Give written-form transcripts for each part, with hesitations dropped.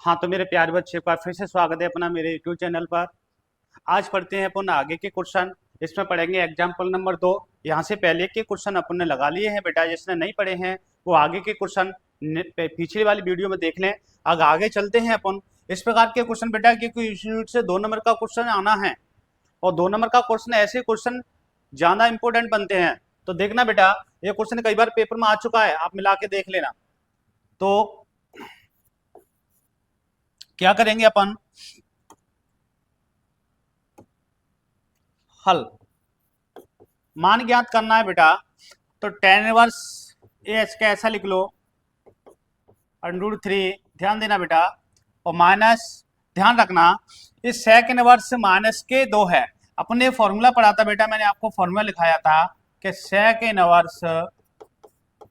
हाँ, तो मेरे प्यारे बच्चे का फिर से स्वागत है अपना मेरे यूट्यूब चैनल पर। आज पढ़ते हैं अपन आगे के क्वेश्चन। इसमें पढ़ेंगे एग्जाम्पल नंबर 2। यहाँ से पहले के क्वेश्चन अपन ने लगा लिए हैं बेटा, जिसने नहीं पढ़े हैं वो आगे के क्वेश्चन पिछली वाली वीडियो में देख लें। अब आगे चलते हैं अपन। इस प्रकार के क्वेश्चन बेटा क्योंकि इस यूनिट से 2 नंबर का क्वेश्चन आना है, और 2 नंबर का क्वेश्चन ऐसे क्वेश्चन ज्यादा इंपॉर्टेंट बनते हैं। तो देखना बेटा, ये क्वेश्चन कई बार पेपर में आ चुका है, आप मिला के देख लेना। तो क्या करेंगे अपन, हल मान ज्ञात करना है बेटा। तो टेन इनवर्स ए एच का ऐसा लिख लो, √3, ध्यान देना बेटा, और माइनस, ध्यान रखना इस सेक इनवर्स माइनस के 2 है। अपने फॉर्मूला पढ़ा था बेटा, मैंने आपको फॉर्मूला लिखाया था कि सेक इनवर्स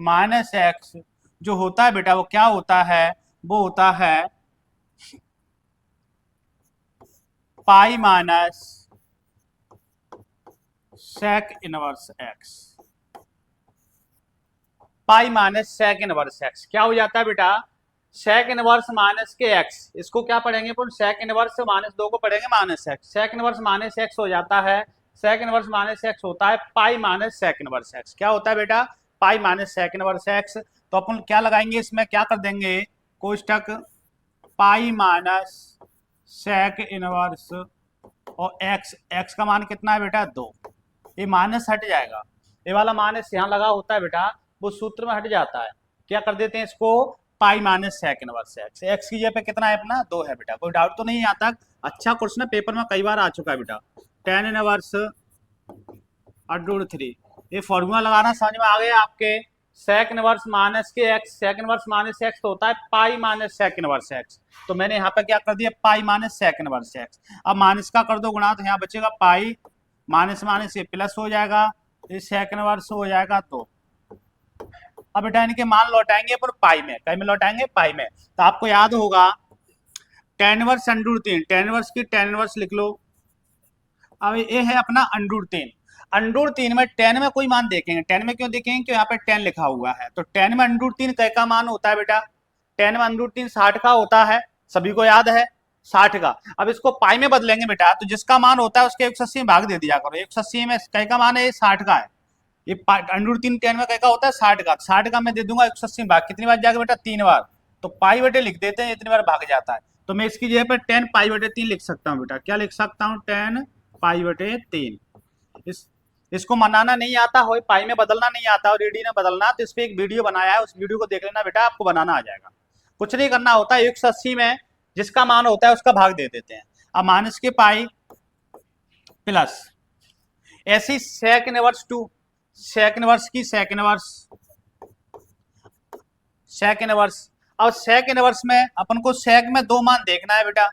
माइनस एक्स जो होता है बेटा वो क्या होता है, वो होता है pi minus sec inverse x. Pi minus sec inverse x क्या हो जाता है बेटा, सेक इनवर्स माइनस के एक्स। इसको क्या पढ़ेंगे अपन, सेक इनवर्स -2 को पढ़ेंगे minus x. Sec inverse minus x हो जाता है, सेक इनवर्स माइनस एक्स होता है pi minus sec inverse x. क्या होता है बेटा, pi minus sec inverse x. तो अपन क्या लगाएंगे इसमें, क्या कर देंगे, कोष्टक पाई माइनस सेक इनवर्स और एक्स, एक्स का मान कितना है बेटा 2। ये माइनस हट जाएगा, ये वाला माइनस यहाँ लगा होता है बेटा, वो सूत्र में हट जाता है। क्या कर देते हैं इसको, pi minus sec inverse x. X की जगह पे कितना है अपना 2 है बेटा, कोई डाउट तो नहीं आता। अच्छा क्वेश्चन है, पेपर में कई बार आ चुका है बेटा। टेन इनवर्स √3, ये फॉर्मूला लगाना समझ में आ गया आपके। सेक इनवर्स माइनस के x, sec inverse minus x तो होता है pi minus sec inverse x. तो मैंने यहाँ पे क्या कर दिया, pi minus sec inverse x. अब माइनस का कर दो गुणा, तो यहाँ बचेगा पाई माइनस माइनस ये प्लस हो जाएगा, ये सेक इनवर्स हो जाएगा। तो अब बेटा इनके मान लौटाएंगे पर पाई में, कई में लौटाएंगे पाई में। तो आपको याद होगा टेन इनवर्स √3, टेन इनवर्स की टेन इनवर्स लिख लो। अब ये है अपना √3, √3 में 10 में कोई मान देखेंगे, 10 में क्यों देखेंगे, क्यों यहाँ पे 10 लिखा हुआ है। तो 10 में √3 कै का मान होता है बेटा, 10 में √3 60 का होता है, सभी को याद है 60 का। अब इसको पाई में बदलेंगे बेटा, तो जिसका मान होता है उसके 180 में भाग दे दिया करो। 180 में कै का मान है, 60 का है। ये √3 10 में कै का होता है 60 का, 60 का मैं दे दूंगा 180 में भाग, कितनी बार जाएगा बेटा 3 बार। तो पाई बटे लिख देते हैं, इतनी बार भाग जाता है। तो मैं इसकी जगह पर 10 पाई बटे 3 लिख सकता हूँ बेटा। क्या लिख सकता हूँ, 10 पाई बटे 3। इसको मनाना नहीं आता हो, पाई में बदलना नहीं आता और रेडी में बदलना, तो इस पे एक वीडियो बनाया है, उस वीडियो को देख लेना बेटा, आपको बनाना आ जाएगा। कुछ नहीं करना होता है, 180 में जिसका मान होता है उसका भाग दे देते हैं। अब माइनस के पाई प्लस, ऐसी सेक इनवर्स 2, सेक इनवर्स की सेक इनवर्स, सेक इनवर्स। अब सेक इनवर्स में अपन को सेक में 2 मान देखना है बेटा,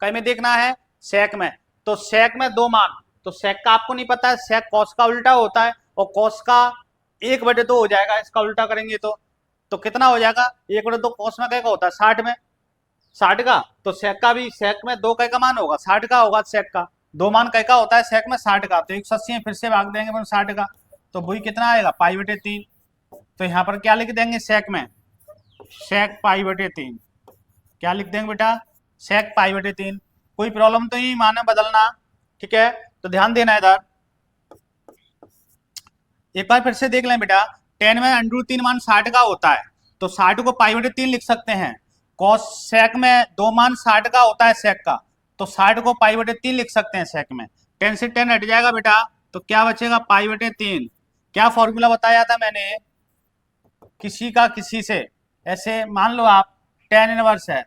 कई में देखना है सेक में। तो सेक में 2 मान, तो सेक का आपको नहीं पता है, सेक कॉस का उल्टा होता है, और कॉस का 1/2 हो जाएगा, इसका उल्टा करेंगे तो कितना हो जाएगा, 1/2 कॉस में क्या होता है 60 में, 60 का। तो सेक का भी, सेक में 2 कै का मान होगा 60 का होगा, सेक का 2 मान कै का होता है सेक में 60 का। तो 180 में फिर से भाग देंगे 60 का, तो वही कितना आएगा पाई बटे 3। तो यहाँ पर क्या लिख देंगे सेक में, सेक पाई बटे 3। क्या लिख देंगे बेटा, सेक पाई बटे 3। कोई प्रॉब्लम तो नहीं मान बदलना, ठीक है। तो ध्यान देना इधर, एक बार फिर से देख लें बेटा। 10 में √3 मान 60 का होता है, तो 60 को पाई बटे 3 लिख सकते हैं। कॉस सेक में 2 मान 60 का होता है सेक का, तो 60 को पाई बटे 3 लिख सकते हैं सेक में। 10 से 10 हट जाएगा बेटा, तो क्या बचेगा पाई बटे 3। क्या फॉर्मूला बताया था मैंने, किसी का किसी से, ऐसे मान लो आप टेन इनवर्स है,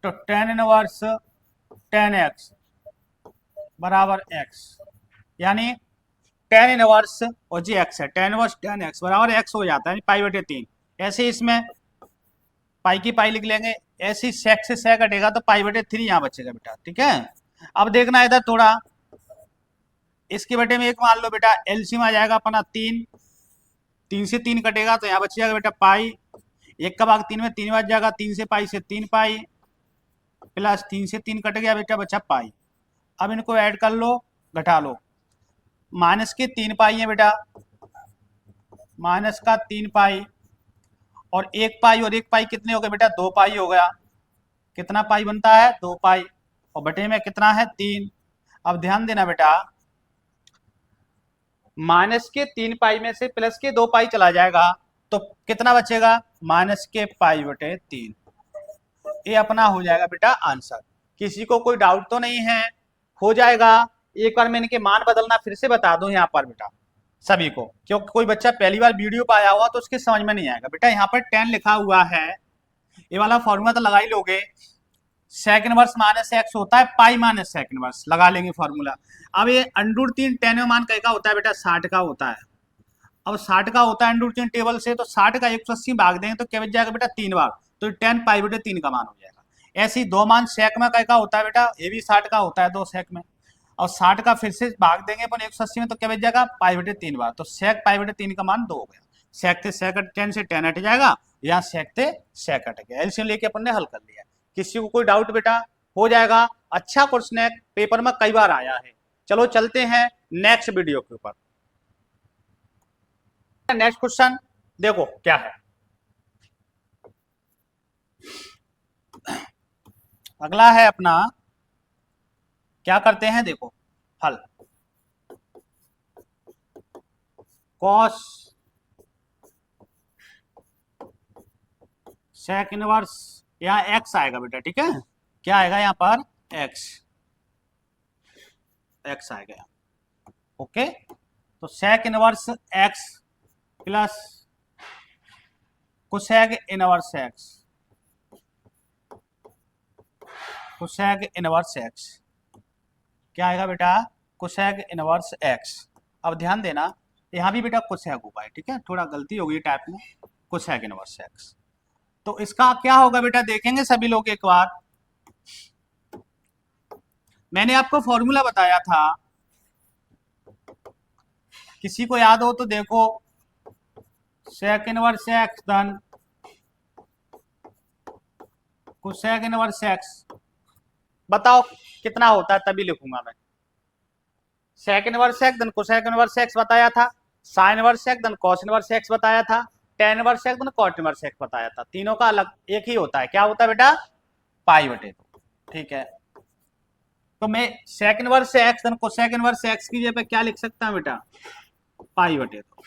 तो टेन इनवर्स 10x बराबर x, यानी टेन इनवर्स और जी एक्स है, टेन इनवर्स 10x बराबर x हो जाता है पाई बटे 3। ऐसे इसमें पाई की पाई लिख लेंगे, ऐसी सेक से सेक हटेगा तो पाई बटे 3 यहाँ बचेगा बेटा, ठीक है। अब देखना इधर थोड़ा, इसके बटे में एक मान लो बेटा, एलसीएम आ जाएगा अपना 3, 3 से 3 कटेगा तो यहाँ बच जाएगा बेटा पाई, 1 का भाग 3 में 3 बच जाएगा, 3 से पाई से 3 पाई प्लस 3 से 3 कट गया बेटा, बचा पाई। अब इनको ऐड कर लो, घटा लो, माइनस के 3 पाई है बेटा, माइनस का 3 पाई और 1 पाई, और 1 पाई कितने हो गए बेटा 2 पाई हो गया। कितना पाई बनता है 2 पाई, और बटे में कितना है 3। अब ध्यान देना बेटा, माइनस के 3 पाई में से प्लस के 2 पाई चला जाएगा तो कितना बचेगा, माइनस के पाई बटे 3। ये अपना हो जाएगा बेटा आंसर। किसी को कोई डाउट तो नहीं है, हो जाएगा। एक बार मैं इनके मान बदलना फिर से बता दूं यहाँ पर बेटा सभी को, क्योंकि कोई बच्चा पहली बार वीडियो पे आया हुआ तो उसके समझ में नहीं आएगा। बेटा यहाँ पर 10 लिखा हुआ है, ये वाला फॉर्मूला तो लगा ही लोगे, सेक इनवर्स माइनस एक्स होता है पाई माइनस सेक इनवर्स, लगा लेंगे फॉर्मूला। अब ये अंडर 3 10 में मान का होता है बेटा 60 का होता है। अब 60 का होता है अंडर 3 टेबल से, तो 60 का 180 भाग देंगे तो क्या बच जाएगा बेटा 3 बार, तो 10 पाई बटे 3 का मान हो जाएगा। ऐसे ही 2 मान सेक में का होता है बेटा, ये भी 60 का होता है 2 सेक में, और 60 का फिर से भाग देंगे अपन 180 में तो क्या बच जाएगा पाई बटे 3 बार, तो सेक पाई बटे 3 का मान 2 हो गया। सेक थे सेक 10 से 10 हट जाएगा, यहाँ सेक थे सेक हट गया। एलसीएम लेके अपन ने हल कर लिया। किसी को कोई डाउट बेटा, हो जाएगा। अच्छा क्वेश्चन है, पेपर में कई बार आया है। चलो चलते हैं नेक्स्ट वीडियो के ऊपर। नेक्स्ट क्वेश्चन देखो क्या है, अगला है अपना, क्या करते हैं देखो हल। कॉस सेक इनवर्स, यहाँ एक्स आएगा बेटा, ठीक है, क्या आएगा यहाँ पर एक्स, एक्स आएगा यहाँ, ओके। तो sec inverse x plus cosec inverse x, cosec inverse x क्या आएगा बेटा कोसेक इनवर्स एक्स। अब ध्यान देना, यहाँ भी बेटा कोसेक होगा, ठीक है, थोड़ा गलती होगी टाइप में, कोसेक इनवर्स एक्स। तो इसका क्या होगा बेटा, देखेंगे सभी लोग एक बार। मैंने आपको फॉर्मूला बताया था, किसी को याद हो तो देखो, सेक इनवर्स एक्स धन कोसेक इनवर्स एक्स, बताओ कितना होता है, तभी लिखूंगा मैं। सेक इनवर्स एक्स धन कोसेक इनवर्स एक्स बताया था, साइन इनवर्स एक्स धन कॉस इनवर्स एक्स बताया था, टेन इनवर्स एक्स धन कॉट इनवर्स एक्स बताया था। तीनों का अलग एक ही होता है, क्या होता है बेटा पाई बटे 2, ठीक है। तो मैं सेक इनवर्स एक्स धन कोसेक इनवर्स एक्स की जगह पे क्या लिख सकता हूं बेटा पाई बटे 2,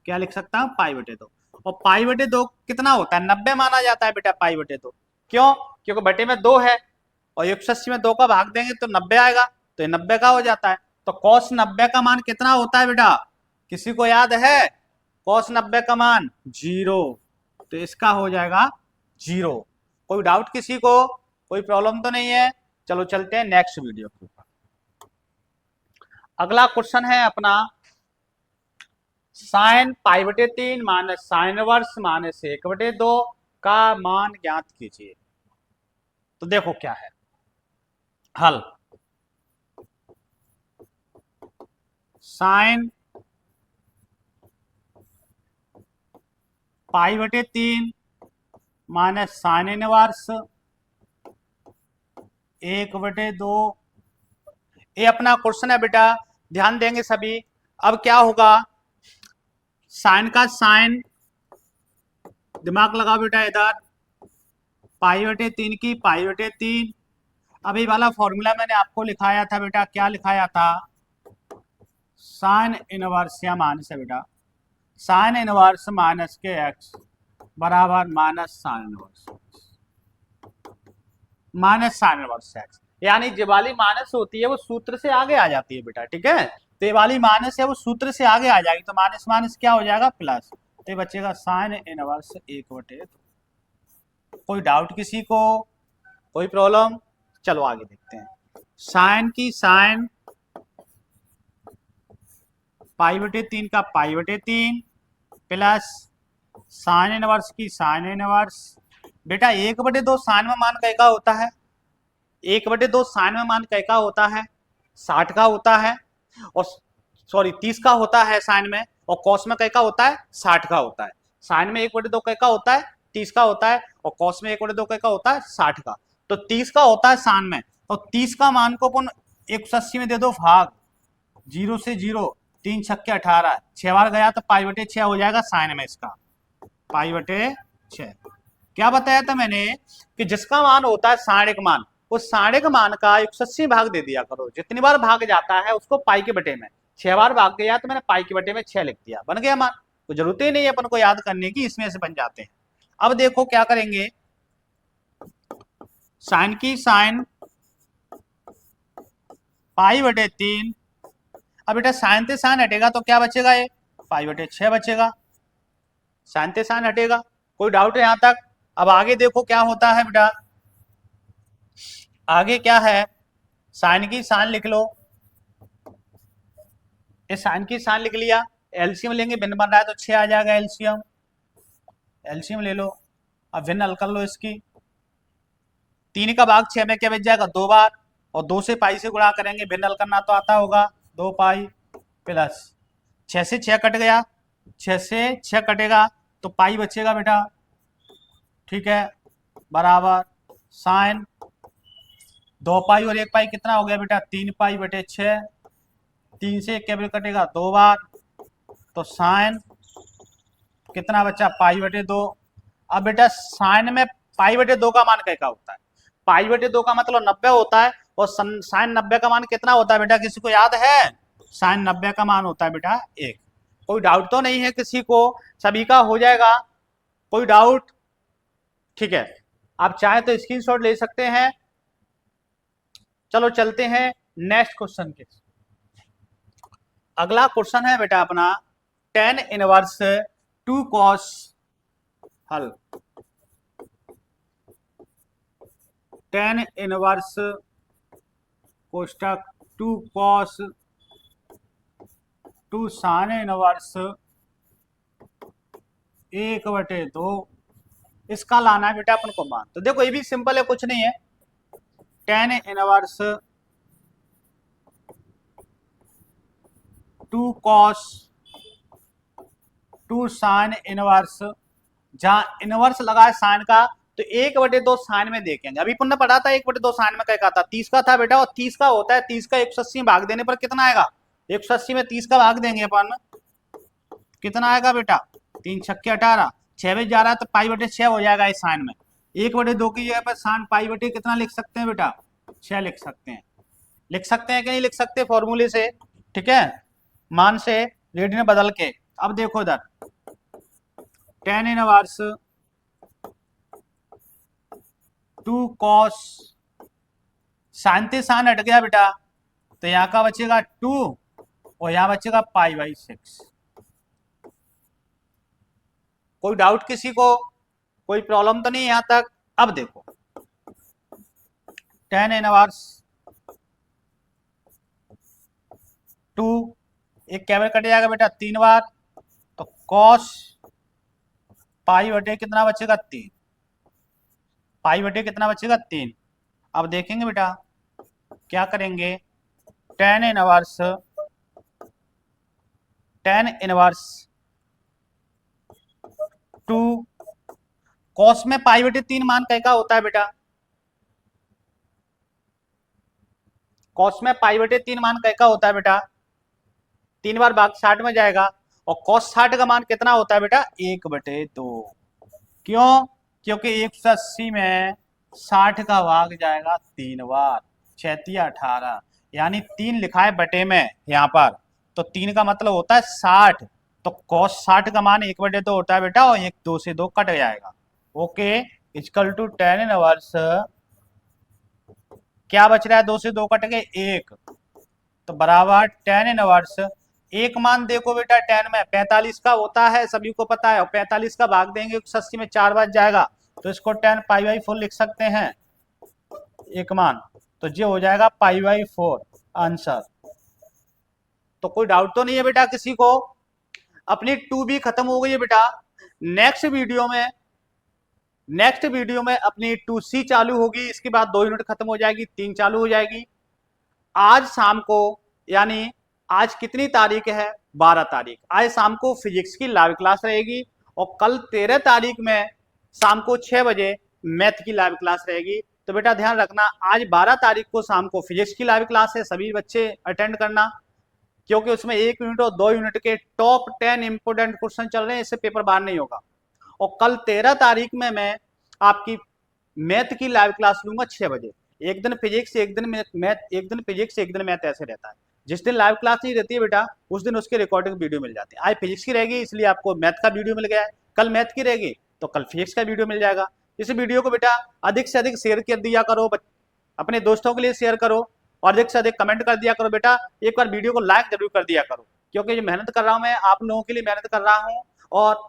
क्या लिख सकता हूं पाई बटे 2। और पाई बटे 2 कितना होता है 90 माना जाता है बेटा पाई बटे 2, क्यों, क्योंकि बटे में 2 है और 180 में 2 का भाग देंगे तो 90 आएगा, तो ये 90 का हो जाता है। तो कॉस 90 का मान कितना होता है बेटा, किसी को याद है कॉस 90 का मान 0, तो इसका हो जाएगा 0। कोई डाउट किसी को, कोई प्रॉब्लम तो नहीं है। चलो चलते हैं नेक्स्ट वीडियो के ऊपर। अगला क्वेश्चन है अपना, साइन पाई बटे 3 माइनस साइन वर्स माइनस 1/2 का मान ज्ञात कीजिए। तो देखो क्या है हल, साइन पाई बटे 3 माइनस साइन इनवर्स 1/2, ये अपना क्वेश्चन है बेटा, ध्यान देंगे सभी। अब क्या होगा, साइन का साइन, दिमाग लगाओ बेटा इधर, पाई बटे 3 की पाई बटे 3। अभी वाला फॉर्मूला मैंने आपको लिखाया था बेटा, क्या लिखाया था, साइन इनवर्स या माइनस है बेटा, साइन इनवर्स माइनस के एक्स बराबर minus sine inverse, minus sine inverse x, यानी जो वाली माइनस होती है वो सूत्र से आगे आ जाती है बेटा, ठीक है। तो ये वाली माइनस है वो सूत्र से आगे आ जाएगी, तो माइनस माइनस क्या हो जाएगा प्लस, तो बचेगा साइन इनवर्स 1/2। कोई डाउट किसी को, कोई प्रॉब्लम, चलो आगे देखते हैं। साइन की साइन पाई बटे 3 का पाई बटे 3 प्लस साइन इनवर्स की साइन इनवर्स, बेटा 1/2 साइन में मान का होता है, 1/2 साइन में मान का होता है 60 का होता है, और सॉरी 30 का होता है साइन में, और कॉस में का होता है 60 का होता है। साइन में 1/2 का होता है 30 का होता है, और कॉस में 1/2 का होता है 60 का। तो 30 का होता है साइन में, और 30 का मान को अपन 180 में दे दो भाग, 0 से 0, 3 छक्के 18, 6 बार गया तो पाई बटे 6 हो जाएगा साइन में इसका, पाई बटे 6। क्या बताया था मैंने कि जिसका मान होता है साढ़े का मान, उस साढ़े का मान का 180 भाग दे दिया करो। जितनी बार भाग जाता है उसको पाई के बटे में, 6 बार भाग गया तो मैंने पाई के बटे में 6 लिख दिया, बन गया मान। तो जरूरत ही नहीं है अपन को याद करने की, इसमें से बन जाते हैं। अब देखो क्या करेंगे, साइन की साइन पाई बटे 3। अब बेटा साइन से साइन हटेगा तो क्या बचेगा, ये पाई बटे 6 बचेगा। साइन से साइन हटेगा, कोई डाउट है यहां तक? अब आगे देखो क्या होता है बेटा, आगे क्या है, साइन की साइन लिख लो, ये साइन की साइन लिख लिया, एलसीएम लेंगे, भिन्न बन रहा है तो 6 आ जाएगा एलसीएम, एलसीएम ले लो। अब भिन्न हल कर लो इसकी, 3 का भाग 6 में क्या बच जाएगा, 2 बार, और 2 से पाई से गुणा करेंगे, भिन्न हल करना तो आता होगा, 2 पाई प्लस 6 से 6 कट गया, 6 से 6 कटेगा तो पाई बचेगा बेटा, ठीक है, बराबर साइन 2 पाई और 1 पाई कितना हो गया बेटा, 3 पाई बटे 6, 3 से 1 केवल कटेगा 2 बार, तो साइन कितना बचा, पाई बटे 2। अब बेटा साइन में पाई बटे 2 का मान क्या होता है, पाई बटे 2 का मतलब 90 होता है, और साइन 90 का मान कितना होता है बेटा, किसी को याद है? साइन 90 का मान होता है बेटा 1। कोई डाउट तो नहीं है किसी को, सभी का हो जाएगा, कोई डाउट? ठीक है, आप चाहे तो स्क्रीनशॉट ले सकते हैं। चलो चलते हैं नेक्स्ट क्वेश्चन के। अगला क्वेश्चन है बेटा अपना tan इनवर्स 2 cos, हल tan इनवर्स कोष्टक 2 cos 2 sin इनवर्स 1/2, इसका लाना है बेटा अपन को मान। तो देखो ये भी सिंपल है, कुछ नहीं है, tan inverse 2 cos 2 sin inverse, जहां इनवर्स लगा है साइन का तो 1/2 साइन में देखेंगे। अभी पुनः पढ़ा था 1/2 साइन में क्या था, 30 का था बेटा, और 30 का होता है, 30 का 180 भाग देने पर कितना आएगा, 180 में 30 का भाग देंगे अपन, कितना आएगा बेटा, 3 छक्के 18, 6 बजे जा रहा है तो पाई बटे 6 हो जाएगा इस साइन में। 1/2 की जगह पर साइन पाई बटे कितना लिख सकते हैं बेटा, 6 लिख सकते हैं। लिख सकते हैं कि नहीं लिख सकते, फॉर्मूले से, ठीक है, मान से रेडी में बदल के। अब देखो इधर tan इनवर्स 2 cos, साइन से साइन हट गया बेटा, तो यहाँ का बचेगा 2 और यहाँ बचेगा पाई/6। कोई डाउट किसी को, कोई प्रॉब्लम तो नहीं है यहाँ तक? अब देखो tan इनवर्स 2, एक कैमरे कट जाएगा बेटा 3 बार, तो cos पाई बटे कितना बचेगा, 3, पाई बटे कितना बचेगा, 3। अब देखेंगे बेटा क्या करेंगे, tan इनवर्स 2 cos में पाई बटे 3 मान क्या होता है बेटा, cos में पाई बटे 3 मान क्या होता है बेटा, 3 बार भाग 60 में जाएगा, और cos 60 का मान कितना होता है बेटा, 1/2। क्यों? क्योंकि 180 में 60 का भाग जाएगा 3 बार, 6 18, यानी 3 लिखा है बटे में यहाँ पर, तो 3 का मतलब होता है 60, तो cos 60 का मान 1/2 होता है बेटा, और 1 2 से 2 कट जाएगा। Okay, equal to tan inverse, क्या बच रहा है, 2 से 2 कट गए 1, तो बराबर tan इनवर्स, एक मान देखो बेटा tan में 45 का होता है, सभी को पता है, और 45 का भाग देंगे 180 में 4 बार जाएगा, तो इसको tan पाई/4 लिख सकते हैं एक मान, तो ये हो जाएगा पाई/4 आंसर। तो कोई डाउट तो नहीं है बेटा किसी को? अपनी 2B खत्म हो गई है बेटा। नेक्स्ट वीडियो में अपनी 2C चालू होगी, इसके बाद 2 यूनिट खत्म हो जाएगी, 3 चालू हो जाएगी। आज शाम को, यानी आज कितनी तारीख है, 12 तारीख, आज शाम को फिजिक्स की लाइव क्लास रहेगी, और कल 13 तारीख में शाम को 6 बजे मैथ की लाइव क्लास रहेगी। तो बेटा ध्यान रखना, आज 12 तारीख को शाम को फिजिक्स की लाइव क्लास है, सभी बच्चे अटेंड करना, क्योंकि उसमें 1 यूनिट और 2 यूनिट के टॉप 10 इंपोर्टेंट क्वेश्चन चल रहे हैं, इससे पेपर बाहर नहीं होगा। और कल 13 तारीख में मैं आपकी मैथ की लाइव क्लास लूंगा 6 बजे। एक दिन फिजिक्स, एक दिन मैथ, एक दिन फिजिक्स, एक दिन मैथ, ऐसे रहता है। जिस दिन लाइव क्लास नहीं रहती है बेटा, उस दिन उसकी रिकॉर्डिंग वीडियो मिल जाती है। आज फिजिक्स की रहेगी इसलिए आपको मैथ का वीडियो मिल गया है, कल मैथ की रहेगी तो कल फिजिक्स का वीडियो मिल जाएगा। इस वीडियो को बेटा अधिक से अधिक शेयर कर दिया करो, अपने दोस्तों के लिए शेयर करो और अधिक से अधिक कमेंट कर दिया करो। बेटा एक बार वीडियो को लाइक जरूर कर दिया करो, क्योंकि जो मेहनत कर रहा हूं मैं आप लोगों के लिए मेहनत कर रहा हूं, और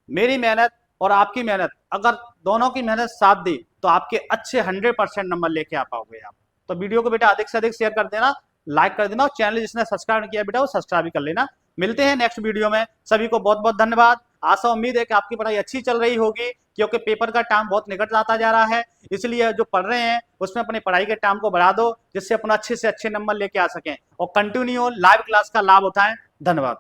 मेरी मेहनत और आपकी मेहनत अगर दोनों की मेहनत साथ दी तो आपके अच्छे 100% नंबर लेके आ पाओगे आप। तो वीडियो को बेटा अधिक से अधिक शेयर कर देना, लाइक कर देना, और चैनल जिसने सब्सक्राइब किया बेटा वो सब्सक्राइब भी कर लेना। मिलते हैं नेक्स्ट वीडियो में। सभी को बहुत बहुत धन्यवाद। आशा उम्मीद है कि आपकी पढ़ाई अच्छी चल रही होगी, क्योंकि पेपर का टाइम बहुत निकट आता जा रहा है, इसलिए जो पढ़ रहे हैं उसमें अपनी पढ़ाई के टाइम को बढ़ा दो, जिससे अपना अच्छे से अच्छे नंबर लेके आ सकें और कंटिन्यू लाइव क्लास का लाभ उठाएं। धन्यवाद।